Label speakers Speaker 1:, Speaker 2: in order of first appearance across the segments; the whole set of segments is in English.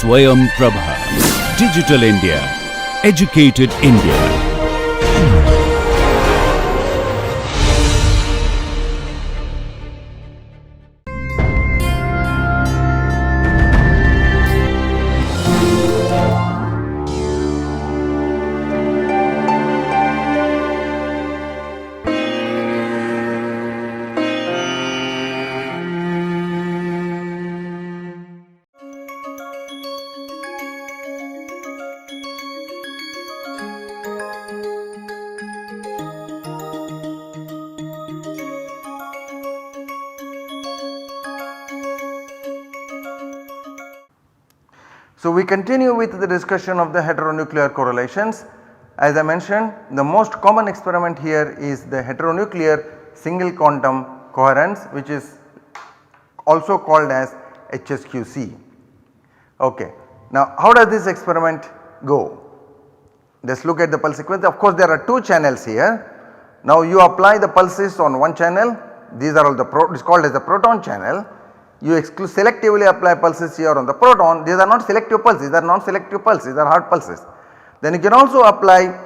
Speaker 1: Swayam Prabha. Digital India. Educated India.
Speaker 2: So, we continue with the discussion of the heteronuclear correlations. As I mentioned, the most common experiment here is the heteronuclear single quantum coherence, which is also called as HSQC. Okay. Now, how does this experiment go? Let us look at the pulse sequence. Of course, there are two channels here. Now, you apply the pulses on one channel, these are all the it is called as the proton channel. You selectively apply pulses here on the proton, these are not selective pulses, these are non-selective pulses, these are hard pulses. Then you can also apply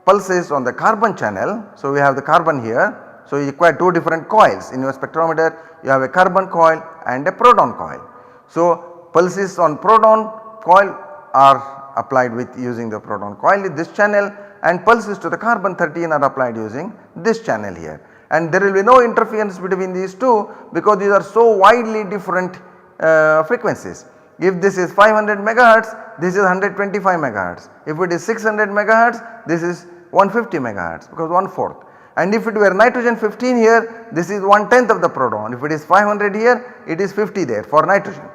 Speaker 2: pulses on the carbon channel. So, we have the carbon here. So, you require two different coils in your spectrometer, you have a carbon coil and a proton coil. So, pulses on proton coil are applied with using the proton coil in this channel, and pulses to the carbon 13 are applied using this channel here. And there will be no interference between these two, because these are so widely different frequencies. If this is 500 megahertz, this is 125 megahertz. If it is 600 megahertz, this is 150 megahertz, because 1/4. And if it were nitrogen 15 here, this is 1/10 of the proton. If it is 500 here, it is 50 there for nitrogen,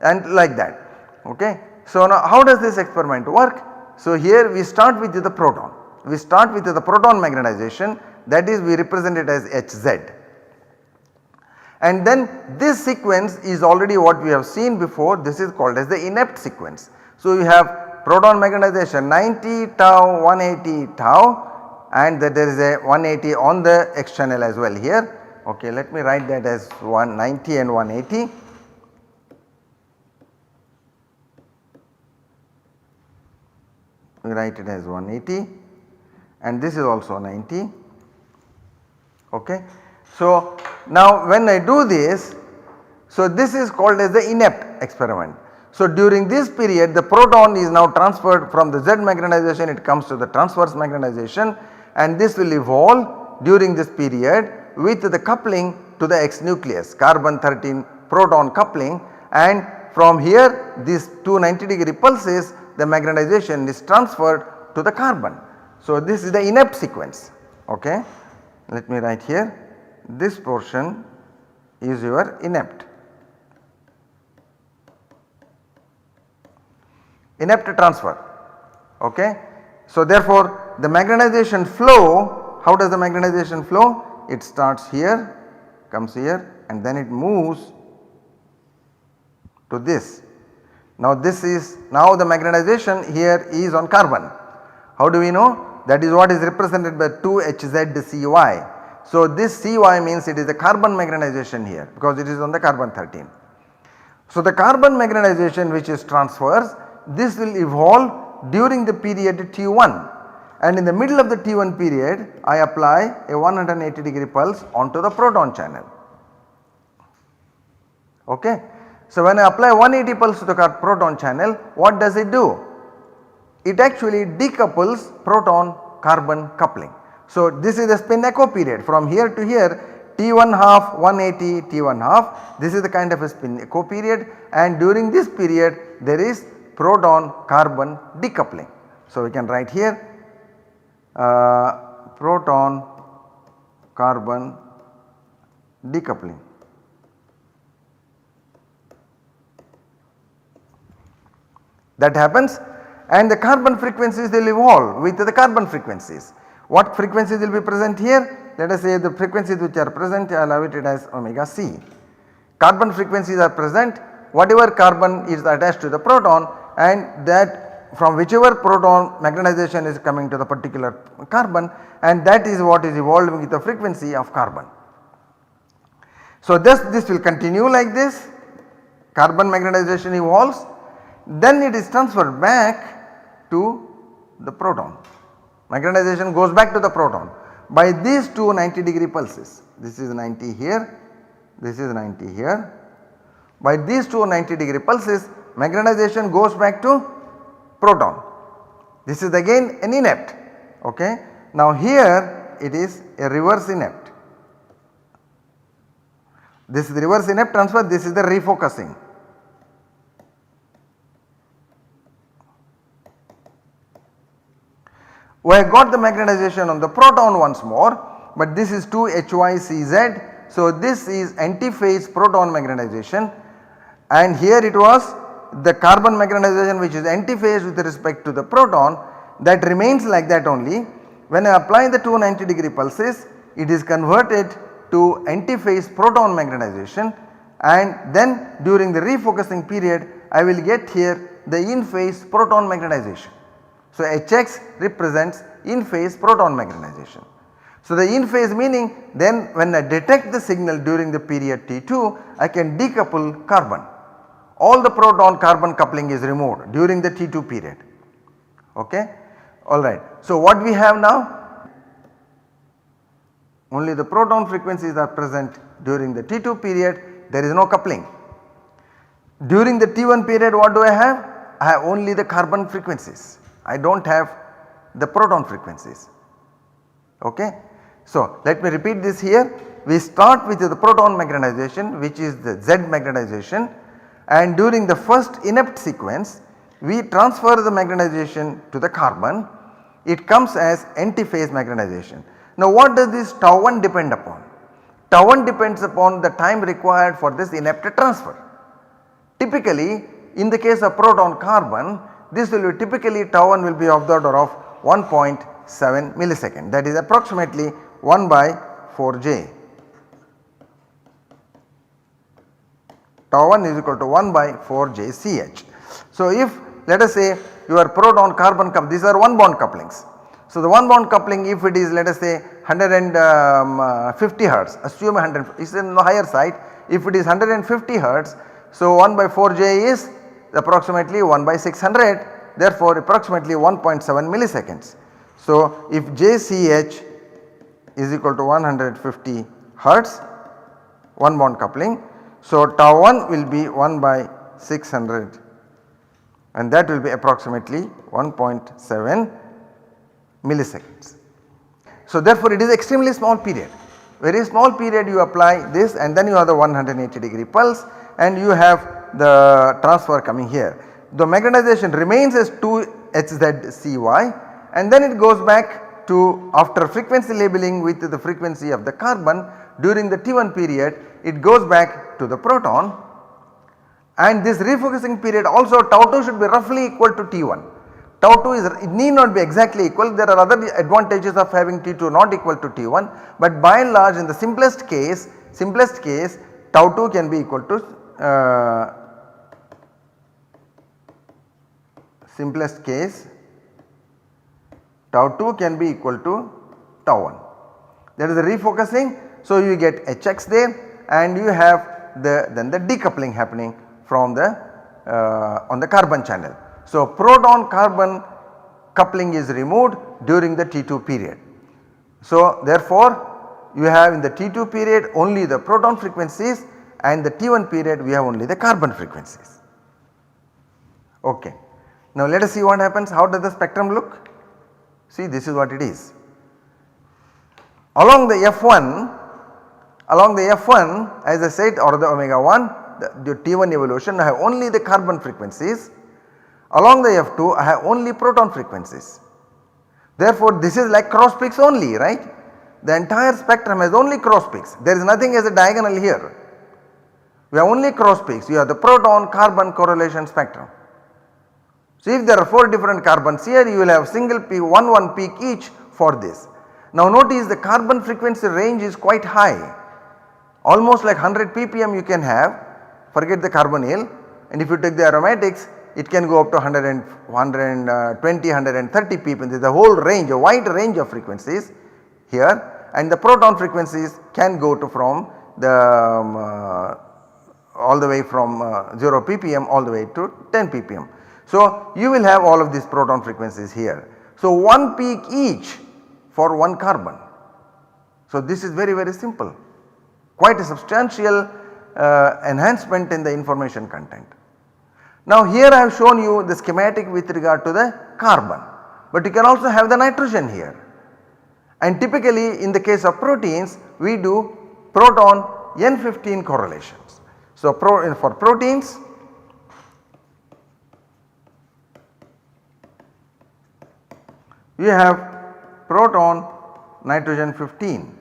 Speaker 2: and like that. Okay. So, now how does this experiment work? So, here we start with the proton. We start with the proton magnetization, that is we represent it as Hz. And then this sequence is already what we have seen before, this is called as the inept sequence. So, you have proton magnetization 90 tau 180 tau, and that there is a 180 on the X channel as well here. Okay, let me write that as 190 and 180. We write it as 180, and this is also 90. Okay. So, now when I do this, so this is called as the inept experiment. So, during this period the proton is now transferred from the Z magnetization, it comes to the transverse magnetization, and this will evolve during this period with the coupling to the X nucleus, carbon 13 proton coupling, and from here these 290-degree pulses, the magnetization is transferred to the carbon. So, this is the inept sequence. Okay. Let me write here, this portion is your inept transfer. Okay. So, therefore, the magnetization flow, how does the magnetization flow? It starts here, comes here, and then it moves to this. Now, this is now the magnetization here is on carbon. How do we know? That is what is represented by 2HZCY. So, this Cy means it is the carbon magnetization here, because it is on the carbon 13. So, the carbon magnetization which is transverse, this will evolve during the period T1, and in the middle of the T1 period I apply a 180-degree pulse onto the proton channel. Okay. So, when I apply 180 pulse to the proton channel, what does it do? It actually decouples proton carbon coupling. So, this is the spin echo period from here to here, T1 half 180 T1 half, this is the kind of a spin echo period, and during this period there is proton carbon decoupling. So, we can write here proton carbon decoupling. That happens, and the carbon frequencies will evolve with the carbon frequencies. What frequencies will be present here? Let us say the frequencies which are present, I will have it as omega c. Carbon frequencies are present, whatever carbon is attached to the proton, and that from whichever proton magnetization is coming to the particular carbon, and that is what is evolving with the frequency of carbon. So, this will continue like this, carbon magnetization evolves. then it is transferred back to the proton. Magnetization goes back to the proton by these two 90-degree pulses. This is 90 here, this is 90 here. By these two 90-degree pulses, magnetization goes back to proton. This is again an inept. Okay. Now here it is a reverse inept. This is the reverse inept transfer, this is the refocusing. We have got the magnetization on the proton once more, but this is 2HYCZ. So this is antiphase proton magnetization, and here it was the carbon magnetization which is antiphase with respect to the proton, that remains like that only. When I apply the 290-degree pulses, it is converted to antiphase proton magnetization, and then during the refocusing period I will get here the in phase proton magnetization. So Hx represents in phase proton magnetization. So the in phase meaning then when I detect the signal during the period T2, I can decouple carbon. All the proton carbon coupling is removed during the T2 period. Okay. Alright. So what we have now? Only the proton frequencies are present during the T2 period, there is no coupling. During the T1 period, what do I have? I have only the carbon frequencies. I do not have the proton frequencies. Okay. So let me repeat this here. We start with the proton magnetization, which is the Z magnetization, and during the first inept sequence we transfer the magnetization to the carbon. It comes as antiphase magnetization. Now what does this tau 1 depend upon? Tau 1 depends upon the time required for this inept transfer. Typically in the case of proton carbon, this will be typically tau 1 will be of the order of 1.7 millisecond, that is approximately 1 by 4j. Tau 1 is equal to 1 by 4j Ch. So if let us say your proton carbon these are one bond couplings. So the one bond coupling, if it is let us say 150 hertz, assume 100, it is in the higher side, if it is 150 hertz, so 1 by 4j is approximately 1 by 600, therefore approximately 1.7 milliseconds. So if JCH is equal to 150 hertz, one bond coupling, so tau 1 will be 1 by 600, and that will be approximately 1.7 milliseconds. So therefore it is extremely small period, very small period you apply this, and then you have the 180-degree pulse and you have the transfer coming here. The magnetization remains as 2HZCY, and then it goes back to, after frequency labeling with the frequency of the carbon during the T1 period, it goes back to the proton, and this refocusing period also tau 2 should be roughly equal to T1. Tau 2 is, it need not be exactly equal, there are other advantages of having T2 not equal to T1, but by and large in the simplest case tau 2 can be equal to simplest case tau 2 can be equal to tau 1. There is a refocusing, so you get Hx there, and you have then the decoupling happening from the on the carbon channel. So proton carbon coupling is removed during the T2 period. So therefore you have in the T2 period only the proton frequencies, and the T1 period we have only the carbon frequencies. Okay. Now let us see what happens, how does the spectrum look? See, this is what it is. Along the F1 as I said, or the omega 1, the T1 evolution I have only the carbon frequencies. Along the F2 I have only proton frequencies. Therefore this is like cross peaks only, right? The entire spectrum has only cross peaks, there is nothing as a diagonal here. We have only cross peaks, you have the proton carbon correlation spectrum. So if there are 4 different carbons here, you will have single peak, one peak each for this. Now notice the carbon frequency range is quite high, almost like 100 ppm you can have, forget the carbonyl, and if you take the aromatics it can go up to 120, 130 ppm, there is a whole range, a wide range of frequencies here, and the proton frequencies can go to from the all the way from 0 ppm all the way to 10 ppm. So you will have all of these proton frequencies here. So 1 peak each for 1 carbon. So this is very very simple, quite a substantial enhancement in the information content. Now here I have shown you the schematic with regard to the carbon, but you can also have the nitrogen here, and typically in the case of proteins we do proton N15 correlations. So for proteins we have proton nitrogen 15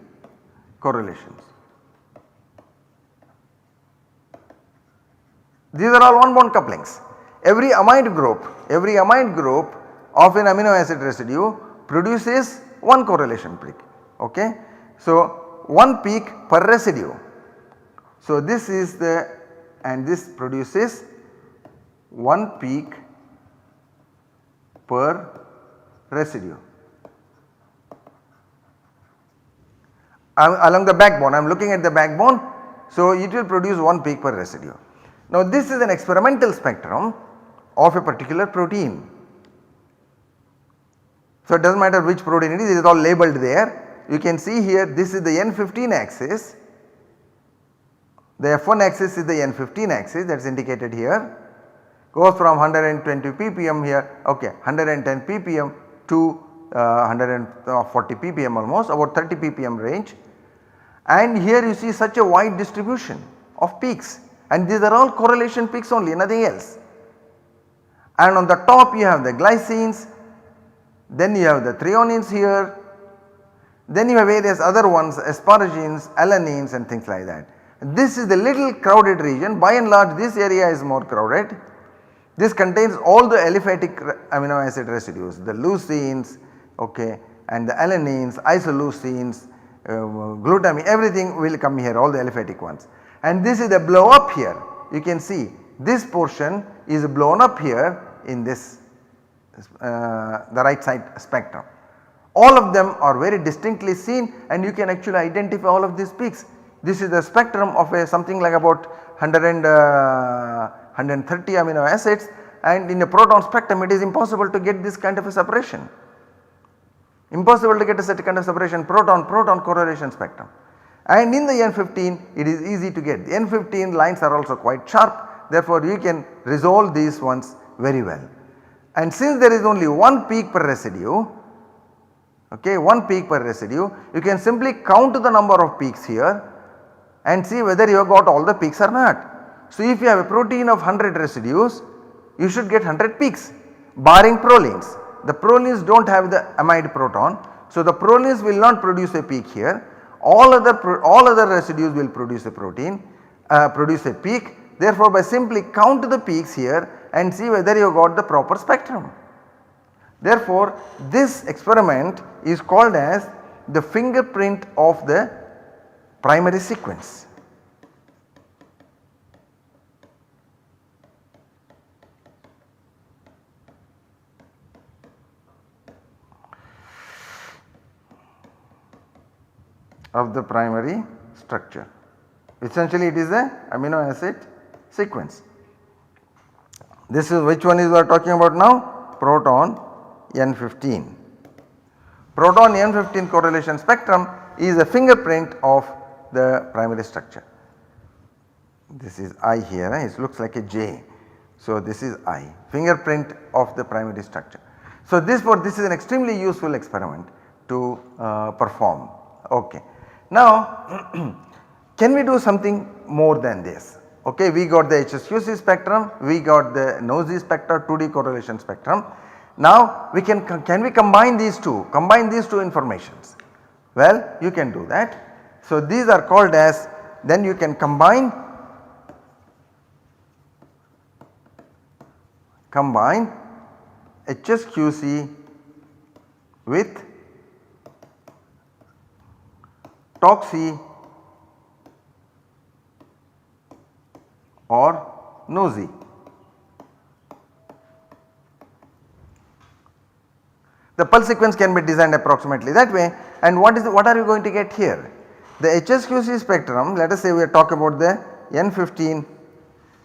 Speaker 2: correlations. These are all 1-bond couplings. Every amide group of an amino acid residue produces 1 correlation peak. Okay. So 1 peak per residue. So this is the, and this produces 1 peak per residue. Along the backbone, I am looking at the backbone, so it will produce 1 peak per residue. Now this is an experimental spectrum of a particular protein. So it does not matter which protein it is all labeled there. You can see here this is the N15 axis, the F1 axis is the N15 axis, that is indicated here, goes from 120 ppm here, okay, 110 ppm to 140 ppm almost, about 30 ppm range, and here you see such a wide distribution of peaks, and these are all correlation peaks only, nothing else. And on the top you have the glycines, then you have the threonines here, then you have various other ones, asparagines, alanines and things like that. This is the little crowded region. By and large this area is more crowded. This contains all the aliphatic amino acid residues, the leucines, okay, and the alanines, isoleucines, glutamine, everything will come here, all the aliphatic ones. And this is the blow up here. You can see this portion is blown up here in this the right side spectrum. All of them are very distinctly seen, and you can actually identify all of these peaks. This is the spectrum of a something like about 130 amino acids, and in a proton spectrum it is impossible to get this kind of a separation. Impossible to get a set kind of separation, proton correlation spectrum. And in the N15 it is easy to get. The N15 lines are also quite sharp, therefore you can resolve these ones very well. And since there is only 1 peak per residue, okay, 1 peak per residue, you can simply count the number of peaks here and see whether you have got all the peaks or not. So if you have a protein of 100 residues, you should get 100 peaks barring prolines. The prolines do not have the amide proton, so the prolines will not produce a peak here. All other residues will produce a protein, produce a peak. Therefore by simply count the peaks here and see whether you have got the proper spectrum. Therefore this experiment is called as the fingerprint of the primary sequence. Of the primary structure. Essentially it is a amino acid sequence. This is which one is we are talking about now? Proton N15. Proton N15 correlation spectrum is a fingerprint of the primary structure. This is I here, it looks like a J. So this is I, fingerprint of the primary structure. So this is an extremely useful experiment to perform. Okay. Now can we do something more than this? Okay, we got the HSQC spectrum, we got the NOESY spectrum, 2D correlation spectrum. Now we can we combine these two informations? Well, you can do that. So these are called as, then you can combine HSQC with TOXY or NOESY. The pulse sequence can be designed approximately that way, and what are you going to get here? The HSQC spectrum, let us say we are talking about the N15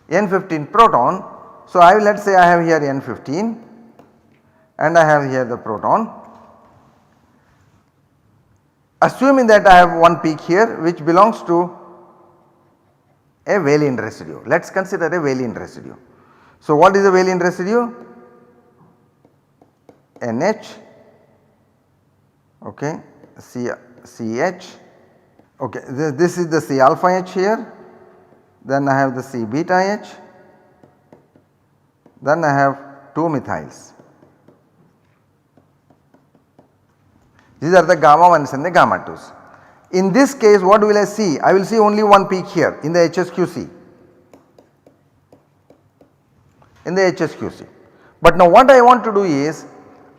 Speaker 2: N15 proton. So, I will, let us say I have here N15 and I have here the proton. Assuming that I have one peak here which belongs to a valine residue. Let us consider a valine residue. So, what is a valine residue? NH, okay, CH, okay, this is the C alpha H here, then I have the C beta H, then I have 2 methyls. These are the gamma 1s and the gamma 2s. In this case what will I see? I will see only one peak here in the HSQC. In the HSQC. But now what I want to do is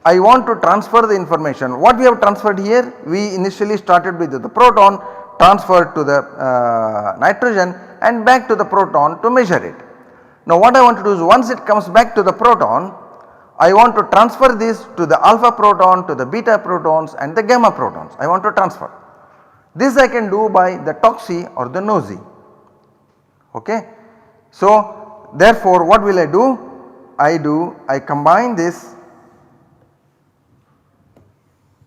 Speaker 2: I want to transfer the information. What we have transferred here? We initially started with the proton, transferred to the nitrogen and back to the proton to measure it. Now what I want to do is once it comes back to the proton, I want to transfer this to the alpha proton, to the beta protons and the gamma protons. I want to transfer. This I can do by the TOXI or the NOESY. Okay. So therefore what will I do? I combine this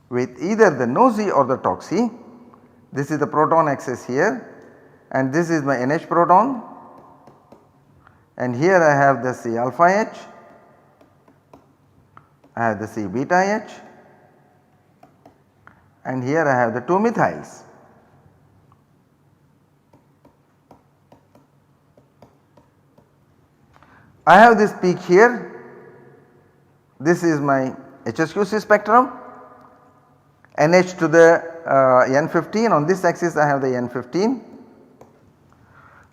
Speaker 2: with either the NOESY or the TOXI. This is the proton axis here and this is my NH proton and here I have the C alpha H, I have the C beta H and here I have the 2 methyls. I have this peak here, this is my HSQC spectrum, NH to the N15, on this axis I have the N15.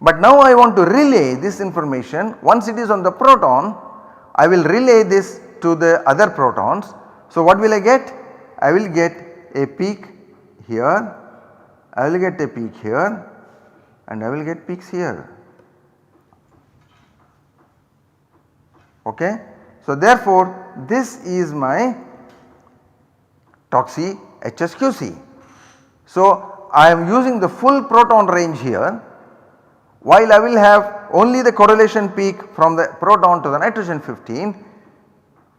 Speaker 2: But now I want to relay this information, once it is on the proton I will relay this to the other protons. So what will I get? I will get a peak here, I will get a peak here and I will get peaks here. Okay. So therefore this is my TOXI HSQC. So I am using the full proton range here, while I will have only the correlation peak from the proton to the nitrogen 15.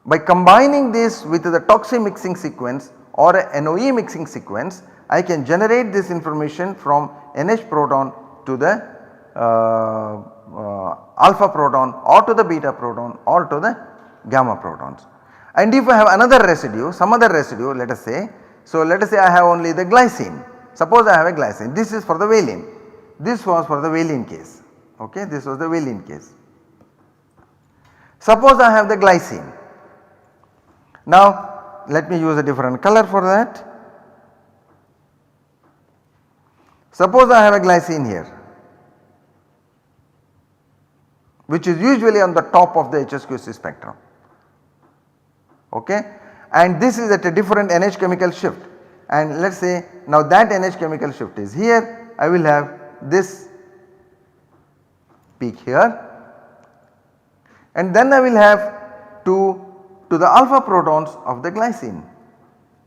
Speaker 2: By combining this with the TOXI mixing sequence or a NOE mixing sequence, I can generate this information from NH proton to the alpha proton or to the beta proton or to the gamma protons. And if I have another residue, some other residue, let us say, so let us say I have only the glycine, suppose I have a glycine, this is for the valine, this was for the valine case, okay, this was the valine case. Suppose I have the glycine, now let me use a different color for that. Suppose I have a glycine here, which is usually on the top of the HSQC spectrum, okay, and this is at a different NH chemical shift, and let us say now that NH chemical shift is here, I will have this peak here and then I will have to the alpha protons of the glycine.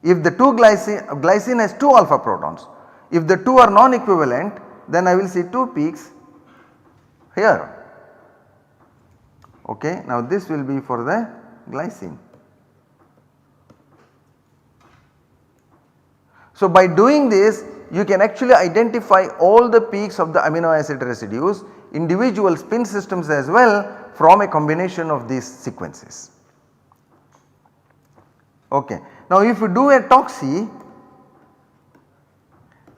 Speaker 2: If the glycine has 2 alpha protons, if the 2 are non-equivalent, then I will see 2 peaks here. Okay. Now this will be for the glycine. So by doing this you can actually identify all the peaks of the amino acid residues, individual spin systems as well, from a combination of these sequences. Okay. Now if you do a TOXI,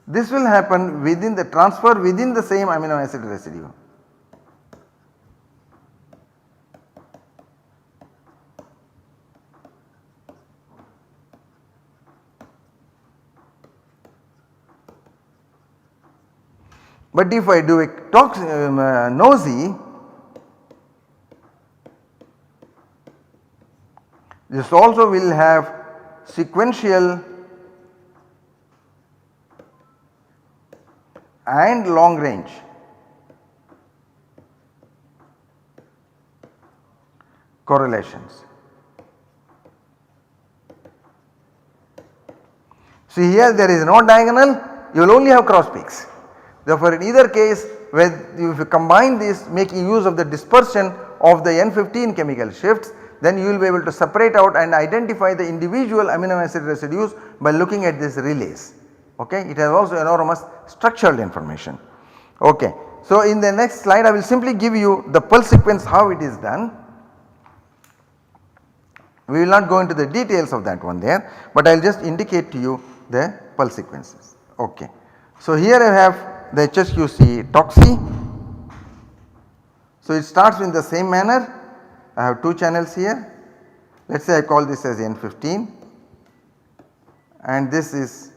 Speaker 2: this will happen within the transfer within the same amino acid residue. But if I do a NOESY, this also will have sequential and long range correlations. See here there is no diagonal, you will only have cross peaks. Therefore in either case where if you combine this making use of the dispersion of the N15 chemical shifts, then you will be able to separate out and identify the individual amino acid residues by looking at these relays. Okay. It has also enormous structural information. Okay. So, in the next slide I will simply give you the pulse sequence how it is done. We will not go into the details of that one there, but I will just indicate to you the pulse sequences. Okay. So, here I have the HSQC toxi. So, it starts in the same manner. I have 2 channels here. Let us say I call this as N15 and this is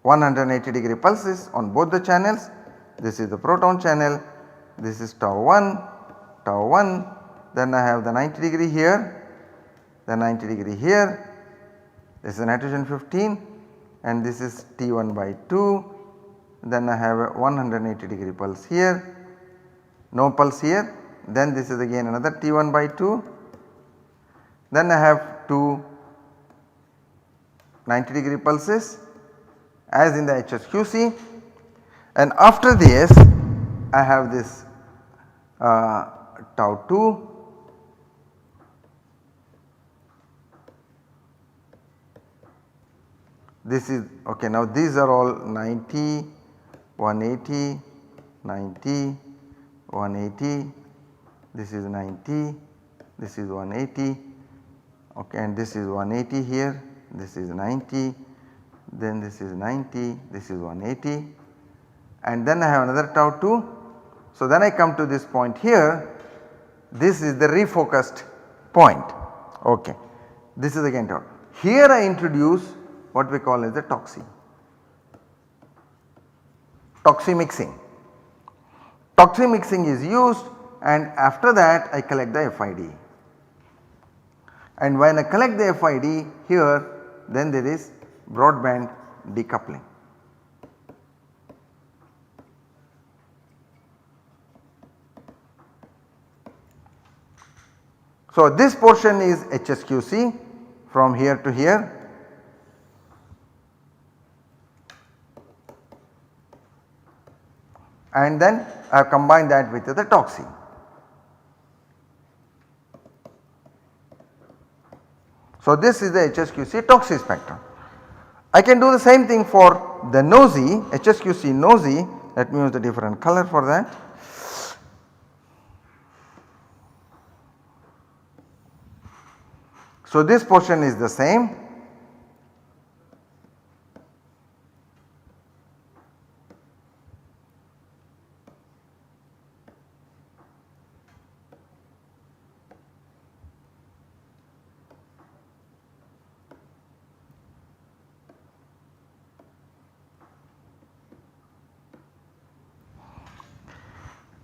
Speaker 2: 180 degree pulses on both the channels. This is the proton channel, this is tau 1, then I have the 90 degree here, the 90 degree here, this is nitrogen 15 and this is T1 by 2, then I have a 180 degree pulse here, no pulse here, then this is again another T1 by 2, then I have 2 90 degree pulses as in the HSQC, and after this I have this tau 2, this is okay. Now these are all 90, 180, 90, 180, this is 90, this is 180, okay, and this is 180 here, this is 90, then this is 90, this is 180, and then I have another tau 2. So, then I come to this point here, this is the refocused point, okay. This is again tau. Here I introduce what we call as the toxi mixing. Toxi mixing is used and after that I collect the FID, and when I collect the FID here, then there is broadband decoupling. So, this portion is HSQC from here to here, and then I have combined that with the toxi. So, this is the HSQC toxi spectrum. I can do the same thing for the NOESY, HSQC NOESY. Let me use the different color for that. So, this portion is the same.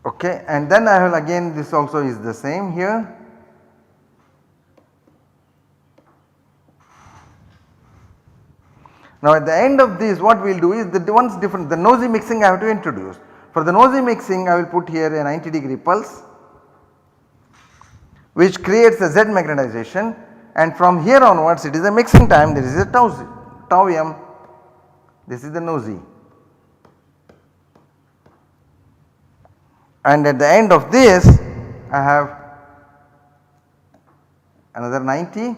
Speaker 2: Okay, and then I will again, this also is the same here. Now at the end of this what we will do is the ones different, the NOESY mixing I have to introduce. For the NOESY mixing I will put here a 90 degree pulse which creates a Z magnetization, and from here onwards it is a mixing time, there is a tau m, this is the NOESY. And at the end of this I have another 90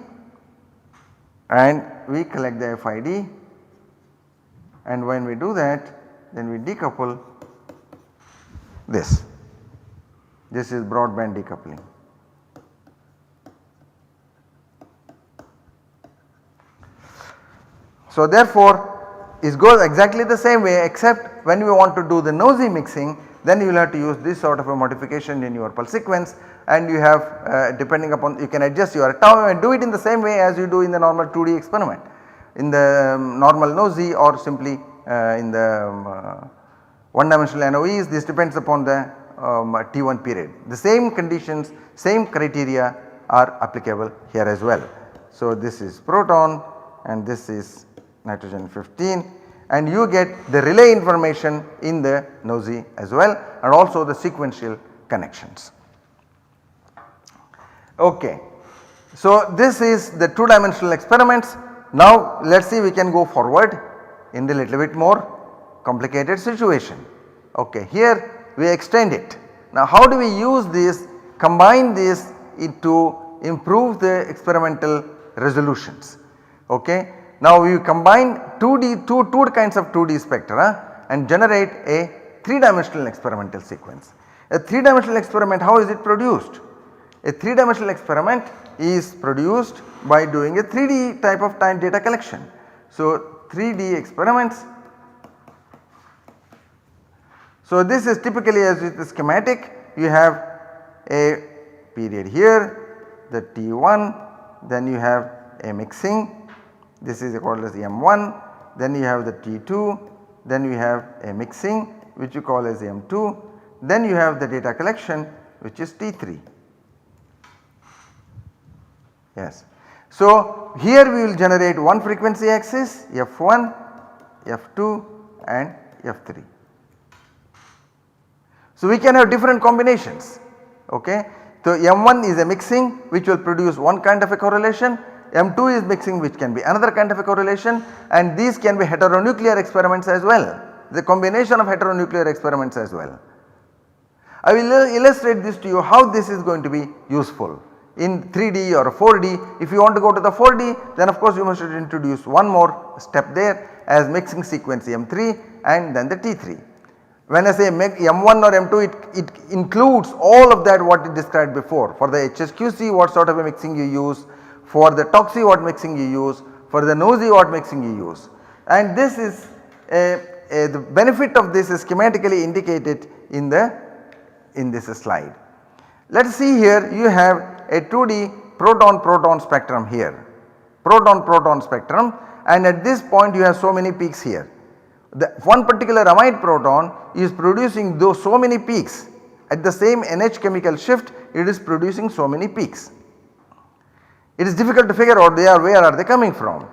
Speaker 2: and we collect the FID, and when we do that then we decouple this. This is broadband decoupling. So therefore it goes exactly the same way, except when we want to do the NOESY mixing, then you will have to use this sort of a modification in your pulse sequence, and you have depending upon, you can adjust your tau and do it in the same way as you do in the normal 2D experiment in the normal NOESY or simply in the one dimensional NOEs. This depends upon the T1 period. The same conditions, same criteria are applicable here as well. So this is proton and this is nitrogen 15, and you get the relay information in the NOESY as well, and also the sequential connections. Okay. So this is the 2 dimensional experiments. Now let us see, we can go forward in the little bit more complicated situation. Okay, here we extend it. Now how do we use this, combine this to improve the experimental resolutions? Okay. Now we combine two kinds of 2D spectra and generate a 3-dimensional experimental sequence. A 3-dimensional experiment, how is it produced? A 3-dimensional experiment is produced by doing a 3D type of time data collection. So 3D experiments. So this is typically, as with the schematic, you have a period here, the T1, then you have a mixing, this is called as M1, then you have the T2, then you have a mixing which you call as M2, then you have the data collection which is T3. Yes. So here we will generate one frequency axis F1, F2 and F3. So we can have different combinations. Okay. So M1 is a mixing which will produce one kind of a correlation, M2 is mixing which can be another kind of a correlation, and these can be heteronuclear experiments as well, the combination of heteronuclear experiments as well. I will illustrate this to you how this is going to be useful in 3D or 4D. If you want to go to the 4D, then of course you must introduce one more step there as mixing sequence M3 and then the T3. When I say M1 or M2, it includes all of that what it described before. For the HSQC, what sort of a mixing you use, for the TOXI what mixing you use, for the NOESY what mixing you use. And this is the benefit of this is schematically indicated in this slide. Let us see here, you have a 2D proton-proton spectrum here, proton-proton spectrum, and at this point you have so many peaks here. The one particular amide proton is producing those so many peaks at the same NH chemical shift, it is producing so many peaks. It is difficult to figure out where are they coming from.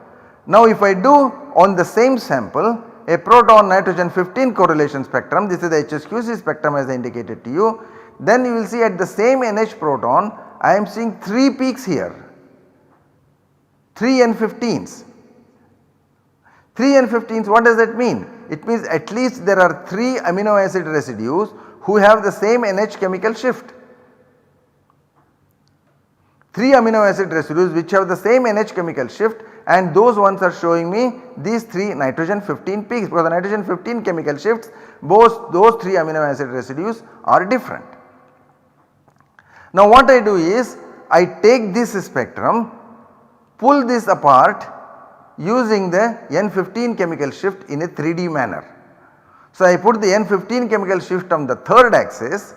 Speaker 2: Now if I do on the same sample a proton nitrogen 15 correlation spectrum, this is the HSQC spectrum as I indicated to you, then you will see at the same NH proton I am seeing 3 peaks here, 3 N15s. 3 N15s, what does that mean? It means at least there are 3 amino acid residues who have the same NH chemical shift. 3 amino acid residues which have the same NH chemical shift, and those ones are showing me these 3 nitrogen 15 peaks, because the nitrogen 15 chemical shifts, both those 3 amino acid residues are different. Now what I do is I take this spectrum, pull this apart using the N15 chemical shift in a 3D manner. So I put the N15 chemical shift on the 3rd axis,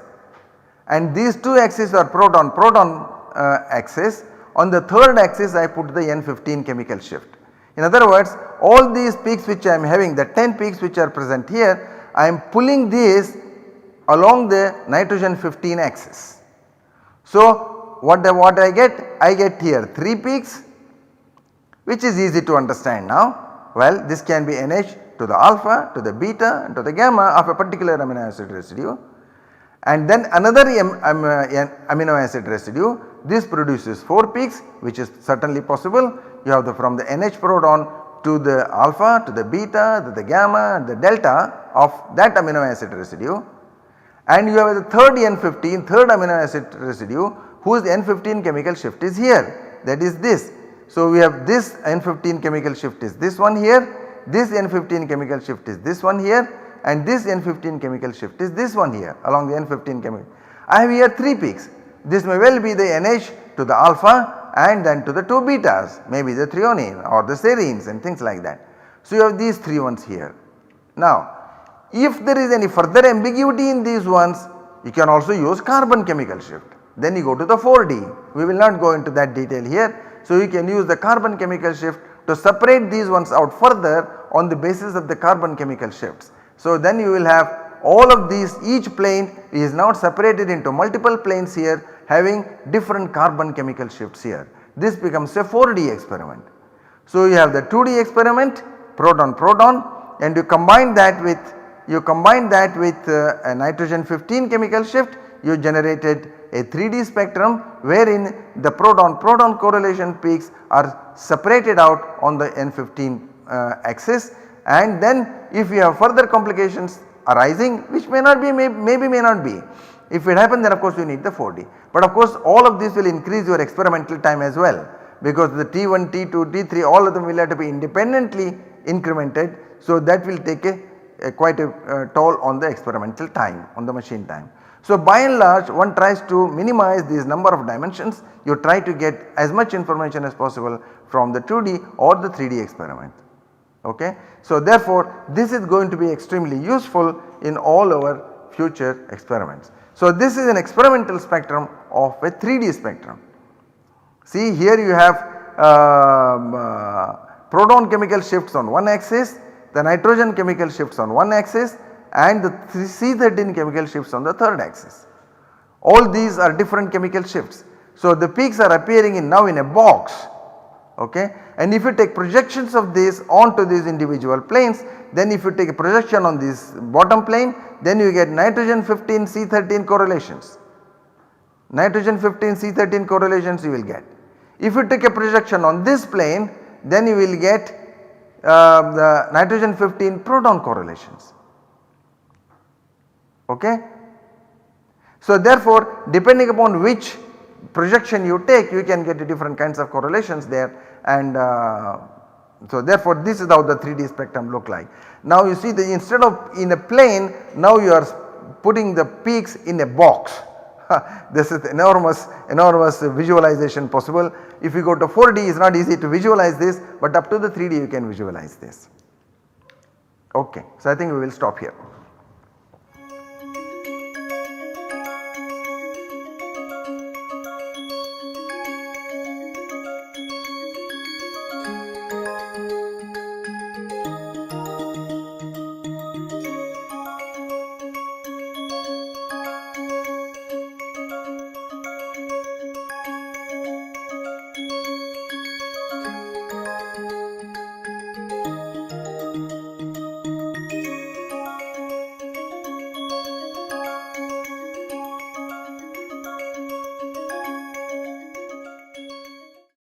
Speaker 2: and these 2 axes are proton-proton axis. On the 3rd axis I put the N15 chemical shift. In other words, all these peaks which I am having, the 10 peaks which are present here, I am pulling these along the nitrogen 15 axis. So what I get? I get here 3 peaks, which is easy to understand now. Well, this can be NH to the alpha, to the beta and to the gamma of a particular amino acid residue, and then another amino acid residue. This produces 4 peaks, which is certainly possible. You have from the NH proton to the alpha, to the beta, to the gamma and the delta of that amino acid residue, and you have the 3rd N15, 3rd amino acid residue whose N15 chemical shift is here, that is this. So we have this N15 chemical shift is this one here, this N15 chemical shift is this one here, and this N15 chemical shift is this one here along the N15 chemical. I have here 3 peaks. This may well be the NH to the alpha and then to the 2 betas, maybe the threonine or the serines and things like that. So you have these 3 ones here. Now if there is any further ambiguity in these ones, you can also use carbon chemical shift. Then you go to the 4D. We will not go into that detail here. So you can use the carbon chemical shift to separate these ones out further on the basis of the carbon chemical shifts. So then you will have all of these, each plane is now separated into multiple planes here having different carbon chemical shifts here. This becomes a 4D experiment. So you have the 2D experiment, proton-proton, and you combine that with a nitrogen 15 chemical shift, you generated a 3D spectrum wherein the proton-proton correlation peaks are separated out on the N15 axis, and then if you have further complications arising, which may not be, maybe may not be. If it happens, then of course you need the 4D. But of course all of this will increase your experimental time as well, because the T1, T2, T3 all of them will have to be independently incremented. So that will take quite a toll on the experimental time, on the machine time. So by and large one tries to minimize these number of dimensions, you try to get as much information as possible from the 2D or the 3D experiment. Okay. So therefore this is going to be extremely useful in all our future experiments. So this is an experimental spectrum of a 3D spectrum. See here you have proton chemical shifts on one axis, the nitrogen chemical shifts on one axis, and the C13 chemical shifts on the third axis. All these are different chemical shifts. So the peaks are appearing now in a box, okay, and if you take projections of this onto these individual planes, then if you take a projection on this bottom plane, then you get nitrogen 15 C13 correlations. Nitrogen 15 C13 correlations you will get. If you take a projection on this plane, then you will get the nitrogen 15 proton correlations. Okay. So therefore depending upon which projection you take, you can get different kinds of correlations there, and so therefore this is how the 3D spectrum look like. Now you see that instead of in a plane, now you are putting the peaks in a box. This is enormous visualization possible. If you go to 4D, it is not easy to visualize this, but up to the 3D you can visualize this. Okay. So I think we will stop here.